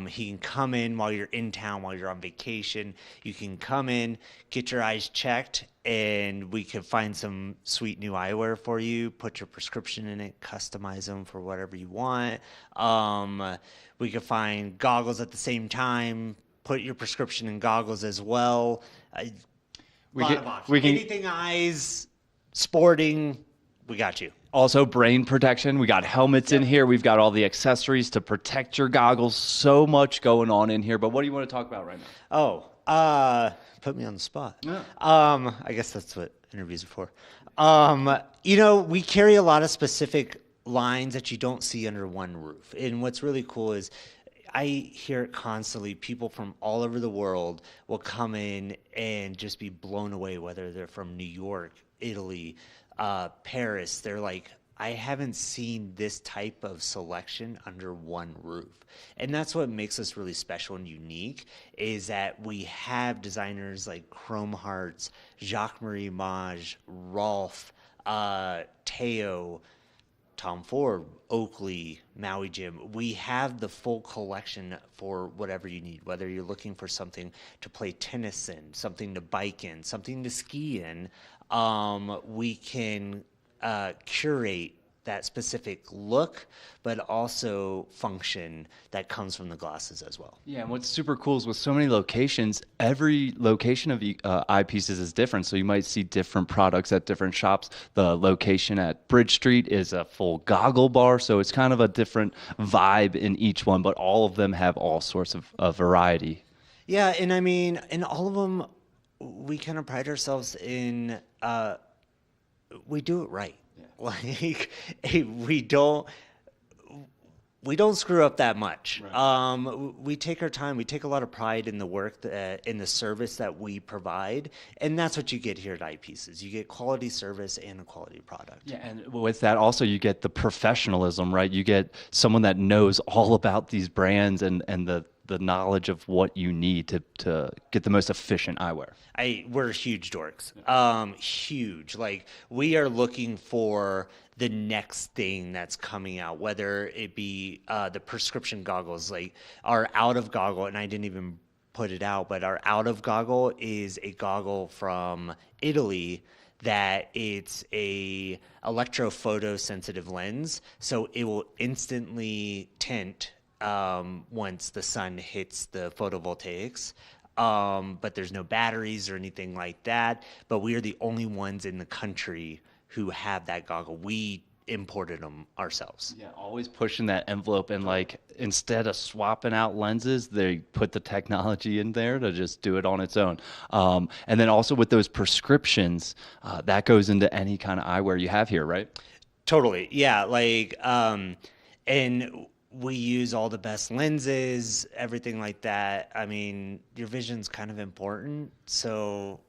[SPEAKER 2] He can come in while you're in town, while you're on vacation. You can come in, get your eyes checked, and we can find some sweet new eyewear for you, put your prescription in it, customize them for whatever you want. We can find goggles at the same time, put your prescription in goggles as well. Anything eyes, sporting, we got you.
[SPEAKER 1] Also brain protection. We got helmets in here. We've got all the accessories to protect your goggles. So much going on in here. But what do you want to talk about right now?
[SPEAKER 2] Put me on the spot.
[SPEAKER 1] Yeah.
[SPEAKER 2] I guess that's what interviews are for. We carry a lot of specific lines that you don't see under one roof. And what's really cool is I hear it constantly. People from all over the world will come in and just be blown away, whether they're from New York, Italy, Paris. They're like, I haven't seen this type of selection under one roof. And that's what makes us really special and unique, is that we have designers like Chrome Hearts, Jacques-Marie Mage, Rolf, Teo, Tom Ford, Oakley, Maui Jim. We have the full collection for whatever you need, whether you're looking for something to play tennis in, something to bike in, something to ski in. We can curate that specific look, but also function that comes from the glasses as well.
[SPEAKER 1] Yeah, and what's super cool is with so many locations, every location of Eyepieces is different. So you might see different products at different shops. The location at Bridge Street is a full goggle bar, so it's kind of a different vibe in each one, but all of them have all sorts of variety.
[SPEAKER 2] Yeah, and I mean, in all of them, we kind of pride ourselves in, we do it right. Like, we don't screw up that much. Right. We take our time. We take a lot of pride in the work, in the service that we provide, and that's what you get here at Eyepieces. You get quality service and a quality product.
[SPEAKER 1] Yeah, and with that also you get the professionalism, right? You get someone that knows all about these brands and the knowledge of what you need to get the most efficient eyewear.
[SPEAKER 2] We're huge dorks. Huge. Like, we are looking for the next thing that's coming out, whether it be the prescription goggles, like our out of goggle, and I didn't even put it out, but our out of goggle is a goggle from Italy that it's a electrophotosensitive lens, so it will instantly tint once the sun hits the photovoltaics. But there's no batteries or anything like that. But we are the only ones in the country who have that goggle. We imported them ourselves.
[SPEAKER 1] Yeah, always pushing that envelope, and like instead of swapping out lenses, they put the technology in there to just do it on its own. And then also with those prescriptions, that goes into any kind of eyewear you have here, right?
[SPEAKER 2] Totally. Yeah. Like, and we use all the best lenses, everything like that. I mean, your vision's kind of important, so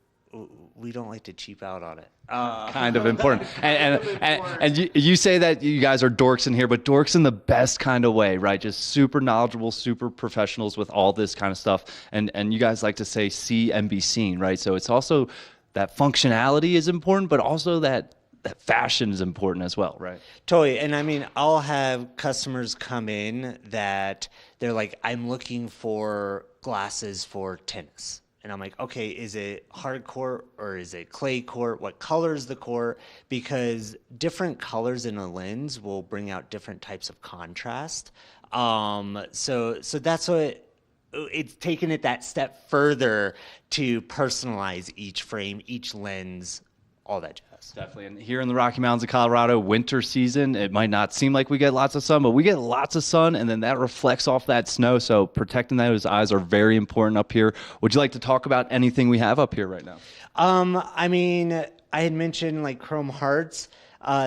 [SPEAKER 2] we don't like to cheap out on it.
[SPEAKER 1] Kind of important. And you say that you guys are dorks in here, but dorks in the best kind of way, right? Just super knowledgeable, super professionals with all this kind of stuff. And you guys like to say see and be seen, right? So it's also that functionality is important, but also that fashion is important as well, right?
[SPEAKER 2] Totally. And I mean, I'll have customers come in that they're like, I'm looking for glasses for tennis. And I'm like, okay, is it hard court or is it clay court? What color is the court? Because different colors in a lens will bring out different types of contrast. So that's what it's taken it that step further to personalize each frame, each lens, all that jazz.
[SPEAKER 1] Definitely. And here in the Rocky Mountains of Colorado, winter season, it might not seem like we get lots of sun, but we get lots of sun, and then that reflects off that snow. So protecting those eyes are very important up here. Would you like to talk about anything we have up here right now?
[SPEAKER 2] I mean, I had mentioned like Chrome Hearts.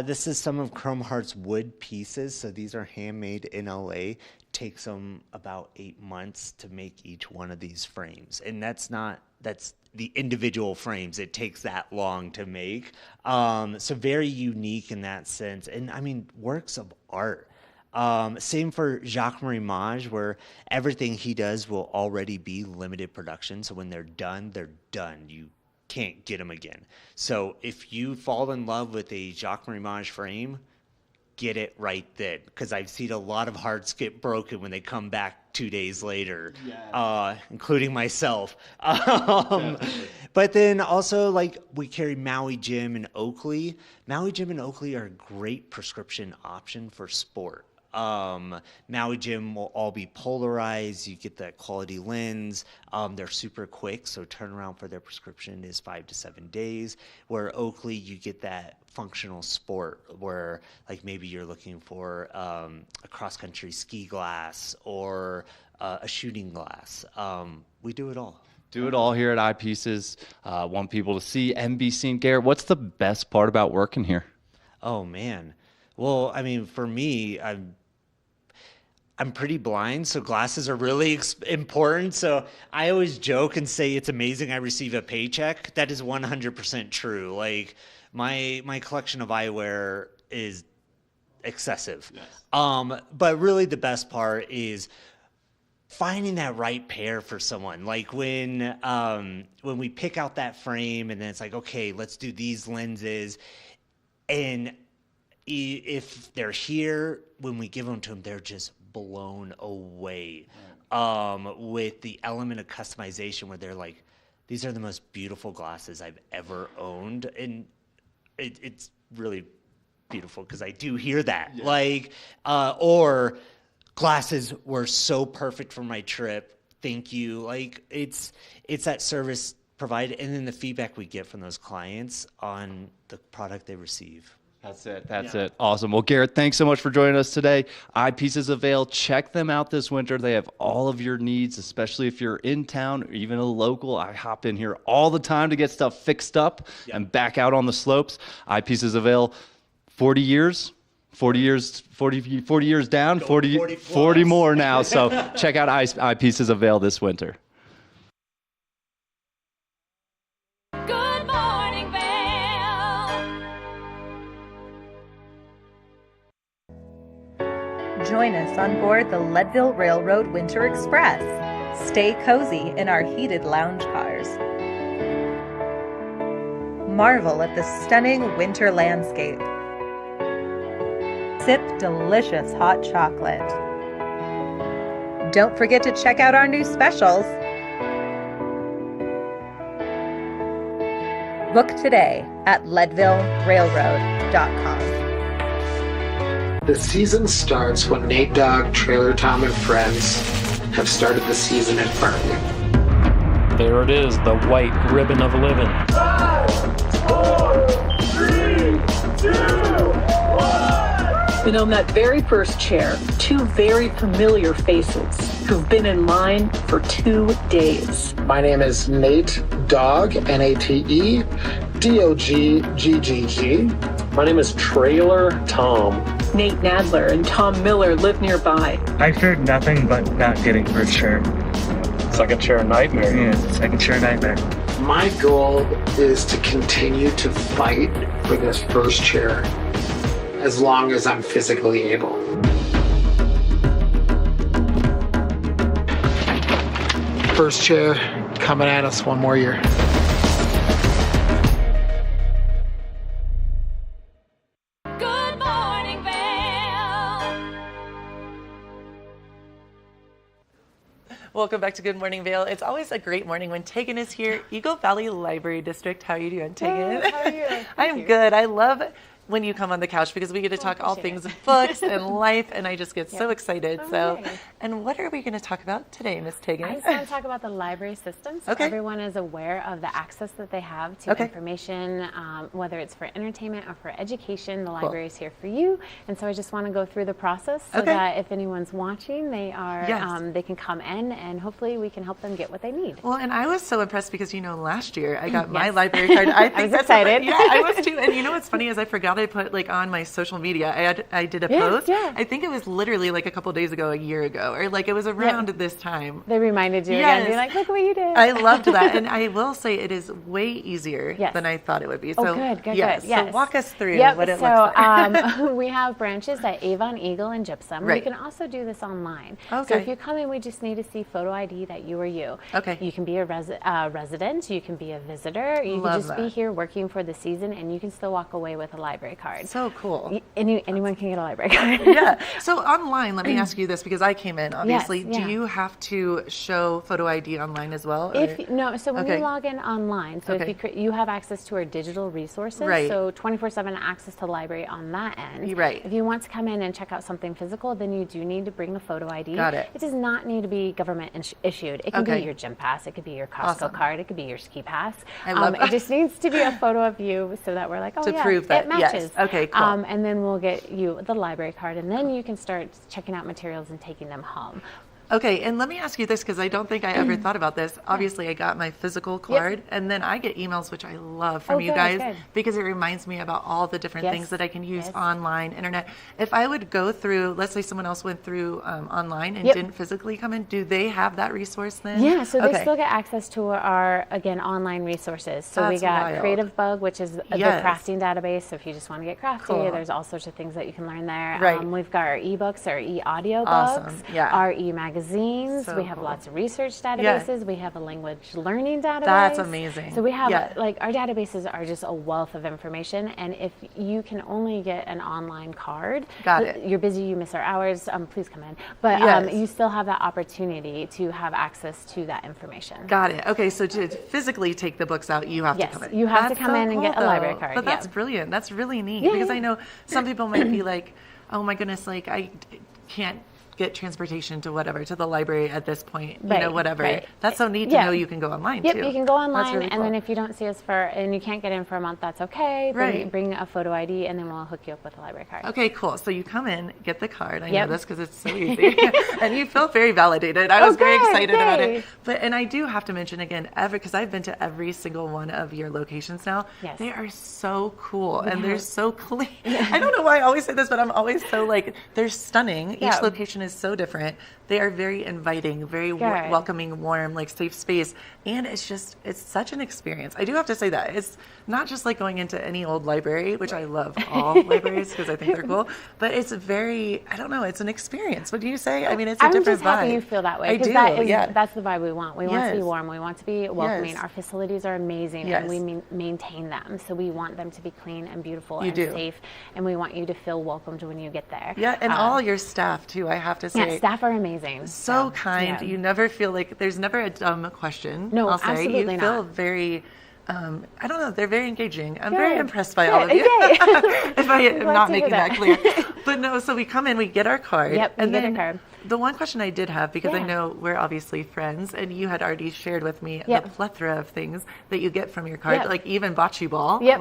[SPEAKER 2] This is some of Chrome Hearts wood pieces. So these are handmade in LA. Takes them about 8 months to make each one of these frames. And that's the individual frames. It takes that long to make. So very unique in that sense. And I mean, works of art. Same for Jacques-Marie Mage, where everything he does will already be limited production. So when they're done, they're done. You can't get them again. So if you fall in love with a Jacques-Marie Mage frame, get it right then, because I've seen a lot of hearts get broken when they come back 2 days later, including myself. But then also, like, we carry Maui Jim and Oakley. Maui Jim and Oakley are a great prescription option for sport. Maui Jim will all be polarized. You get that quality lens. They're super quick, so turnaround for their prescription is 5 to 7 days. Where Oakley, you get that functional sport where, like, maybe you're looking for a cross-country ski glass or a shooting glass. We do it all.
[SPEAKER 1] Do it all here at Eyepieces. Want people to see and be seen. Garrett, what's the best part about working here?
[SPEAKER 2] Oh, man. Well, I mean, for me, I'm pretty blind, so glasses are really important. So I always joke and say it's amazing I receive a paycheck. That is 100% true. Like, my collection of eyewear is excessive. Yes. But really the best part is finding that right pair for someone. Like when we pick out that frame and then it's like, okay, let's do these lenses. And if they're here, when we give them to them, they're just blown away with the element of customization where they're like, these are the most beautiful glasses I've ever owned. And it's really beautiful because I do hear that. Yeah. Like, or glasses were so perfect for my trip. Thank you. Like, it's that service provided, and then the feedback we get from those clients on the product they receive.
[SPEAKER 1] That's it. That's it. Awesome. Well, Garrett, thanks so much for joining us today. Eyepieces of Vail. Check them out this winter. They have all of your needs, especially if you're in town or even a local. I hop in here all the time to get stuff fixed up and back out on the slopes. Eyepieces of Vail, 40 years down, 40 more now. So check out Eyepieces of Vail this winter.
[SPEAKER 7] Join us on board the Leadville Railroad Winter Express. Stay cozy in our heated lounge cars. Marvel at the stunning winter landscape. Sip delicious hot chocolate. Don't forget to check out our new specials. Book today at leadvillerailroad.com.
[SPEAKER 8] The season starts when Nate Dogg, Trailer Tom, and friends have started the season at Bartley.
[SPEAKER 9] There it is, the white ribbon of living.
[SPEAKER 4] 5, 4, 3, 2, 1.
[SPEAKER 12] And on that very first chair, two very familiar faces who've been in line for 2 days.
[SPEAKER 8] My name is Nate Dogg, Nate Dogggg.
[SPEAKER 9] My name is Trailer Tom.
[SPEAKER 12] Nate Nadler and Tom Miller live nearby.
[SPEAKER 13] I feared nothing but not getting first chair.
[SPEAKER 9] Second chair nightmare.
[SPEAKER 13] Yeah, second chair nightmare.
[SPEAKER 8] My goal is to continue to fight for this first chair as long as I'm physically able. First chair coming at us one more year.
[SPEAKER 4] Good morning, Vail.
[SPEAKER 3] Welcome back to Good Morning Vail. It's always a great morning when Tegan is here. Eagle Valley Library District. How are you doing, Tegan?
[SPEAKER 14] How are you?
[SPEAKER 3] I'm good. I love when you come on the couch because we get to talk all things books and life, and I just get so excited. And what are we going to talk about today, Miss Tegan?
[SPEAKER 14] I just want to talk about the library system, so everyone is aware of the access that they have to information, whether it's for entertainment or for education. The library is here for you, and so I just want to go through the process so that if anyone's watching, they are they can come in, and hopefully we can help them get what they need.
[SPEAKER 3] Well, and I was so impressed because last year I got my library card. I
[SPEAKER 14] was excited.
[SPEAKER 3] I was too. And you know what's funny is I forgot I put on my social media. I did a post. I think it was literally a couple days ago, a year ago, or it was around this time.
[SPEAKER 14] They reminded you again. You're like, look what you did.
[SPEAKER 3] I loved that, and I will say it is way easier than I thought it would be. So
[SPEAKER 14] good.
[SPEAKER 3] So walk us through what it looks like.
[SPEAKER 14] We have branches at Avon, Eagle, and Gypsum.
[SPEAKER 3] Right.
[SPEAKER 14] You can also do this online.
[SPEAKER 3] Okay.
[SPEAKER 14] So if you come in, we just need to see photo ID that you are you.
[SPEAKER 3] Okay.
[SPEAKER 14] You can be a resident. You can be a visitor. You can just be here working for the season, and you can still walk away with a library card.
[SPEAKER 3] So cool.
[SPEAKER 14] Anyone can get a library card.
[SPEAKER 3] Yeah. So online, let me ask you this because I came in, obviously. Do you have to show photo ID online as well?
[SPEAKER 14] So when you log in online, so if you have access to our digital resources, so 24/7 access to the library on that end.
[SPEAKER 3] Right.
[SPEAKER 14] If you want to come in and check out something physical, then you do need to bring a photo ID.
[SPEAKER 3] Got it.
[SPEAKER 14] It does not need to be government issued. It can be your gym pass. It could be your Costco card. It could be your ski pass.
[SPEAKER 3] I love
[SPEAKER 14] it just needs to be a photo of you so that we're like,
[SPEAKER 3] to prove that
[SPEAKER 14] it matches.
[SPEAKER 3] Yes. Okay, cool.
[SPEAKER 14] And then we'll get you the library card, and then you can start checking out materials and taking them home.
[SPEAKER 3] Okay, and let me ask you this because I don't think I ever thought about this. Obviously, I got my physical card, and then I get emails, which I love from you guys because it reminds me about all the different things that I can use online, internet. If I would go through, let's say someone else went through online and didn't physically come in, do they have that resource then?
[SPEAKER 14] Yeah, so they still get access to our, again, online resources. So we got
[SPEAKER 3] wild.
[SPEAKER 14] Creative Bug, which is the crafting database. So if you just want to get crafty, there's all sorts of things that you can learn there.
[SPEAKER 3] Right.
[SPEAKER 14] We've got our ebooks, our e-audio
[SPEAKER 3] Awesome.
[SPEAKER 14] books,
[SPEAKER 3] Yeah.
[SPEAKER 14] our e-magazines.
[SPEAKER 3] So
[SPEAKER 14] we have
[SPEAKER 3] cool.
[SPEAKER 14] lots of research databases. We have a language learning database.
[SPEAKER 3] That's amazing.
[SPEAKER 14] So we have our databases are just a wealth of information. And if you can only get an online card, you're busy, you miss our hours, please come in. But you still have that opportunity to have access to that information.
[SPEAKER 3] Got it. Okay, so to physically take the books out, you have to come in.
[SPEAKER 14] You have to come in and get a library card.
[SPEAKER 3] But that's brilliant. That's really neat because I know some people might be like, oh my goodness, I can't get transportation to whatever, to the library at this point, whatever.
[SPEAKER 14] Right.
[SPEAKER 3] That's so neat to know you can go online too.
[SPEAKER 14] Yep, you can go online,
[SPEAKER 3] really
[SPEAKER 14] and then if you don't see us and you can't get in for a month, that's okay. Bring a photo ID, and then we'll hook you up with a library card.
[SPEAKER 3] Okay, cool. So you come in, get the card. I know this because it's so easy. And you feel very validated. I was very excited about it. And I do have to mention again, because I've been to every single one of your locations now.
[SPEAKER 14] Yes.
[SPEAKER 3] They are so cool and they're so clean. I don't know why I always say this, but I'm always so they're stunning. Each location is so different. They are very inviting, very welcoming, warm, safe space. And it's such an experience. I do have to say that. It's not just like going into any old library, which I love all libraries because I think they're cool, but it's it's an experience. What do you say? I mean, it's a different vibe.
[SPEAKER 14] I'm just happy you feel that way.
[SPEAKER 3] I do,
[SPEAKER 14] that's the vibe we want. We want to be warm. We want to be welcoming.
[SPEAKER 3] Yes.
[SPEAKER 14] Our facilities are amazing and we maintain them. So we want them to be clean and beautiful and safe, and we want you to feel welcomed when you get there.
[SPEAKER 3] Yeah, and all your staff too, I have to say.
[SPEAKER 14] Yeah, staff are amazing.
[SPEAKER 3] So kind. You never feel like there's never a dumb question.
[SPEAKER 14] No,
[SPEAKER 3] I'll say.
[SPEAKER 14] absolutely
[SPEAKER 3] You feel
[SPEAKER 14] not.
[SPEAKER 3] very I don't know, they're very engaging. I'm
[SPEAKER 14] Good.
[SPEAKER 3] very impressed by all of you.
[SPEAKER 14] Yay.
[SPEAKER 3] If I am not making
[SPEAKER 14] that.
[SPEAKER 3] that clear. But no, so we come in, we get our card.
[SPEAKER 14] Yep,
[SPEAKER 3] and
[SPEAKER 14] we get
[SPEAKER 3] then
[SPEAKER 14] a card.
[SPEAKER 3] the one question I did have, because I
[SPEAKER 14] Yeah.
[SPEAKER 3] know we're obviously friends, and you had already shared with me
[SPEAKER 14] Yep.
[SPEAKER 3] the plethora of things that you get from your card,
[SPEAKER 14] Yep.
[SPEAKER 3] like even bocce ball.
[SPEAKER 14] Yep.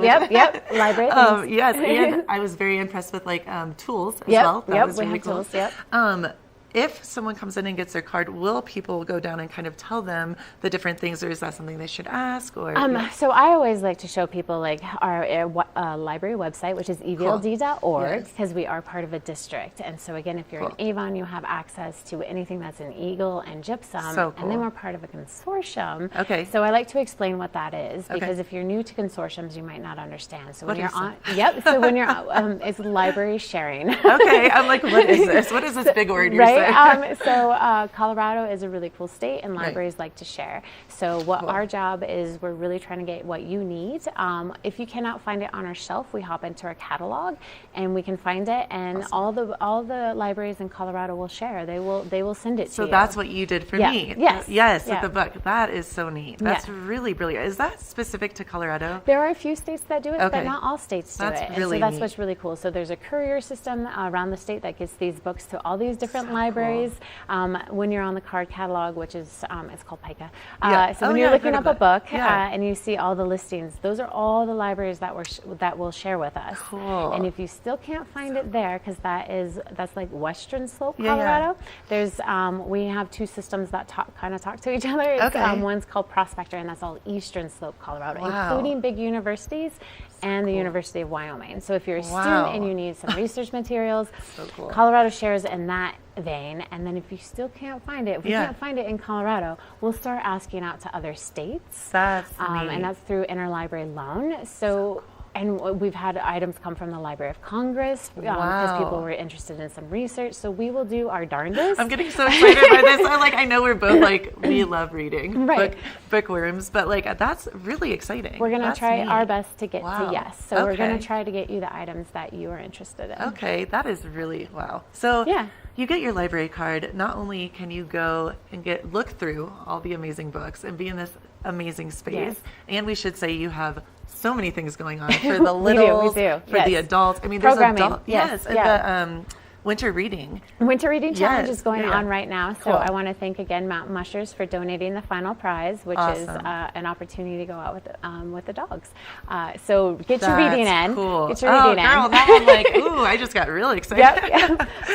[SPEAKER 14] Library things.
[SPEAKER 3] Yes, and I was very impressed with like tools as
[SPEAKER 14] Yep,
[SPEAKER 3] well. That
[SPEAKER 14] yep,
[SPEAKER 3] was
[SPEAKER 14] we
[SPEAKER 3] really
[SPEAKER 14] have
[SPEAKER 3] cool.
[SPEAKER 14] tools, yep.
[SPEAKER 3] If someone comes in and gets their card, will people go down and kind of tell them the different things, or is that something they should ask? Or
[SPEAKER 14] So I always like to show people like our library website, which is evld.org, because we are part of a district. And so again, if you're in Avon, you have access to anything that's in Eagle and Gypsum.
[SPEAKER 3] So cool.
[SPEAKER 14] And then we're part of a consortium.
[SPEAKER 3] Okay.
[SPEAKER 14] So I like to explain what that is,
[SPEAKER 3] Okay.
[SPEAKER 14] because if you're new to consortiums, you might not understand. So when
[SPEAKER 3] What
[SPEAKER 14] you're
[SPEAKER 3] is
[SPEAKER 14] on, so when you're it's library sharing.
[SPEAKER 3] Okay, I'm like, what is this? What is this big word you're saying?
[SPEAKER 14] Colorado is a really cool state, and libraries like to share. So what our job is, we're really trying to get what you need. If you cannot find it on our shelf, we hop into our catalog and we can find it, and all the libraries in Colorado will share. They will send it to you.
[SPEAKER 3] So that's what you did for me.
[SPEAKER 14] Yes.
[SPEAKER 3] Yes,
[SPEAKER 14] Yeah.
[SPEAKER 3] with the book. That is so neat. That's really brilliant. Is that specific to Colorado?
[SPEAKER 14] There are a few states that do it,
[SPEAKER 3] Okay.
[SPEAKER 14] but not all states do
[SPEAKER 3] That's
[SPEAKER 14] it.
[SPEAKER 3] really
[SPEAKER 14] and so that's
[SPEAKER 3] neat.
[SPEAKER 14] what's really cool. So there's a courier system around the state that gets these books to all these different libraries. When you're on the card catalog, which is it's called PICA. So when you're looking up a book and you see all the listings, those are all the libraries that will share with us.
[SPEAKER 3] Cool.
[SPEAKER 14] And if you still can't find it there, because that's like Western Slope, Colorado. There's we have two systems that kind of talk to each other. It's, one's called Prospector, and that's all Eastern Slope, Colorado, including big universities and the University of Wyoming. So if you're a student and you need some research materials, Colorado shares in that vein. And then if you still can't find it, if we can't find it in Colorado, we'll start asking out to other states.
[SPEAKER 3] That's
[SPEAKER 14] and that's through interlibrary loan. So and we've had items come from the Library of Congress because people were interested in some research. So we will do our darndest.
[SPEAKER 3] I'm getting so excited by this. I know we're both we love reading, bookworms, but that's really exciting.
[SPEAKER 14] We're going to try our best to get to yes. So we're going to
[SPEAKER 3] Okay.
[SPEAKER 14] try to get you the items that you are interested in.
[SPEAKER 3] Okay, that is really wow. So you get your library card. Not only can you go and look through all the amazing books and be in this amazing space, and we should say you have so many things going on for the littles,
[SPEAKER 14] we do.
[SPEAKER 3] For the adults. I mean, there's
[SPEAKER 14] programming.
[SPEAKER 3] the winter reading.
[SPEAKER 14] Winter reading challenge is going
[SPEAKER 3] Yeah.
[SPEAKER 14] on right now. So I want to thank again Mount Mushers for donating the final prize, which is an opportunity to go out with the dogs. So get your reading in.
[SPEAKER 3] Cool.
[SPEAKER 14] Get your reading in.
[SPEAKER 3] Girl, now I'm like, ooh, I just got really excited.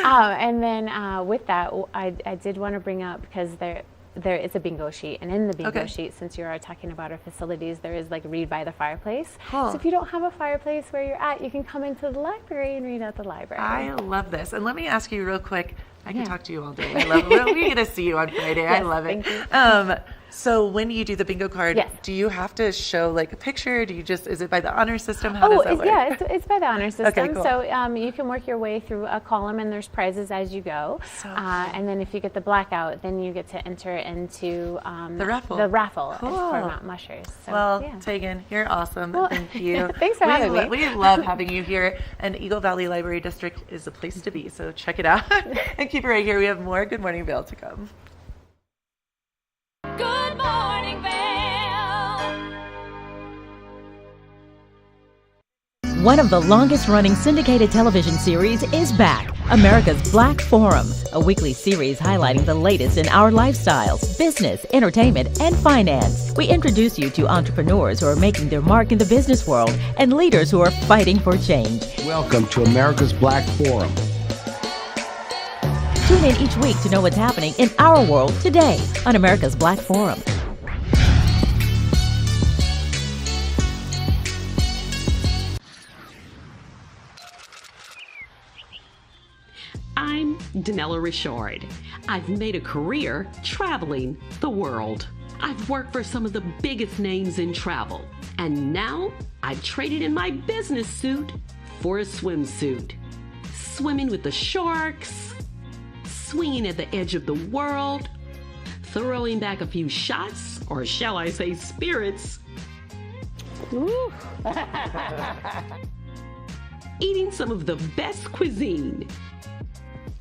[SPEAKER 14] And then with that, I did want to bring up, because there it's a bingo sheet, and in the bingo sheet, since you are talking about our facilities, there is like read by the fireplace.
[SPEAKER 3] Cool.
[SPEAKER 14] So if you don't have a fireplace where you're at, you can come into the library and read at the library.
[SPEAKER 3] I love this. And let me ask you real quick. I can talk to you all day. I love it. We get to see you on Friday. I love it.
[SPEAKER 14] Thank you.
[SPEAKER 3] So when you do the bingo card, do you have to show like a picture? Do you is it by the honor system? How does that work?
[SPEAKER 14] Yeah, it's by the honor system.
[SPEAKER 3] Okay, cool.
[SPEAKER 14] So you can work your way through a column, and there's prizes as you go.
[SPEAKER 3] So
[SPEAKER 14] and then if you get the blackout, then you get to enter into
[SPEAKER 3] the raffle.
[SPEAKER 14] The raffle
[SPEAKER 3] Cool.
[SPEAKER 14] for Mount Mushers. So,
[SPEAKER 3] well, Tegan, you're awesome.
[SPEAKER 14] Well,
[SPEAKER 3] thank you.
[SPEAKER 14] Thanks for having me.
[SPEAKER 3] We love having you here, and Eagle Valley Library District is the place to be. So check it out and keep it right here. We have more Good Morning Vail to come.
[SPEAKER 4] Good morning, Vail.
[SPEAKER 10] One of the longest-running syndicated television series is back, America's Black Forum, a weekly series highlighting the latest in our lifestyles, business, entertainment, and finance. We introduce you to entrepreneurs who are making their mark in the business world and leaders who are fighting for change.
[SPEAKER 22] Welcome to America's Black Forum.
[SPEAKER 10] Tune in each week to know what's happening in our world today on America's Black Forum.
[SPEAKER 11] I'm Danella Richard. I've made a career traveling the world. I've worked for some of the biggest names in travel, and now I've traded in my business suit for a swimsuit. Swimming with the sharks, swinging at the edge of the world, throwing back a few shots, or shall I say spirits, eating some of the best cuisine,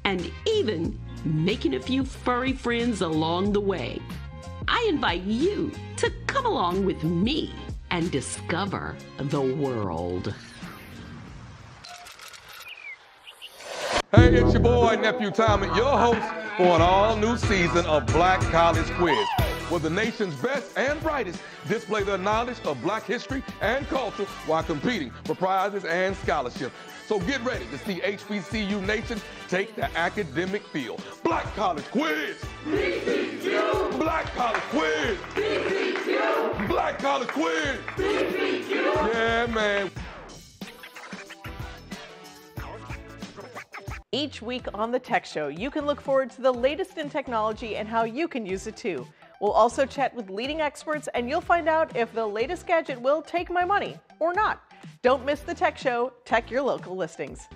[SPEAKER 11] and even making a few furry friends along the way. I invite you to come along with me and discover the world.
[SPEAKER 15] Hey, it's your boy, Nephew Tommy, your host for an all-new season of Black College Quiz, where the nation's best and brightest display their knowledge of Black history and culture while competing for prizes and scholarships. So get ready to see HBCU Nation take the academic field. Black College Quiz! BCQ! Black College Quiz! BCQ! Black College Quiz! BCQ! Yeah, man.
[SPEAKER 16] Each week on The Tech Show, you can look forward to the latest in technology and how you can use it too. We'll also chat with leading experts, and you'll find out if the latest gadget will take my money or not. Don't miss The Tech Show. Tech your local listings.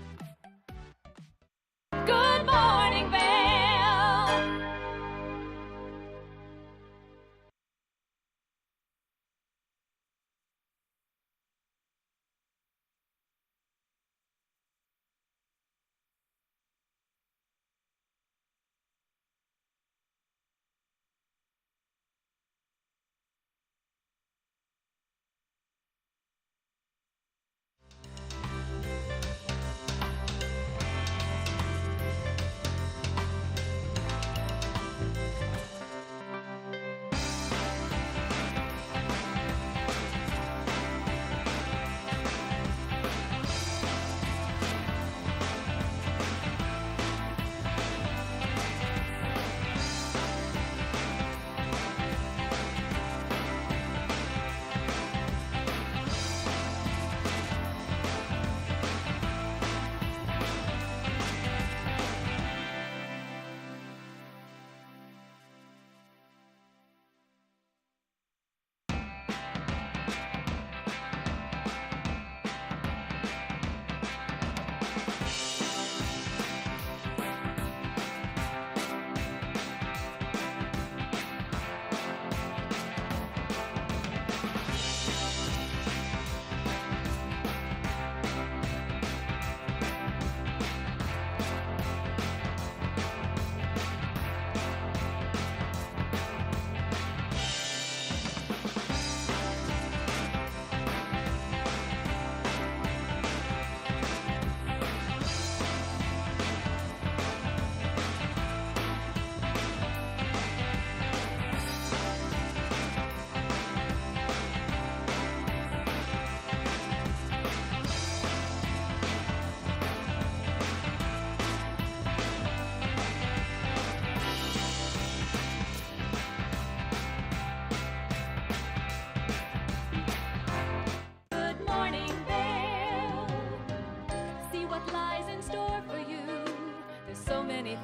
[SPEAKER 4] Good morning, Vail.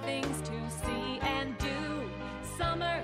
[SPEAKER 4] Things to see and do. Summer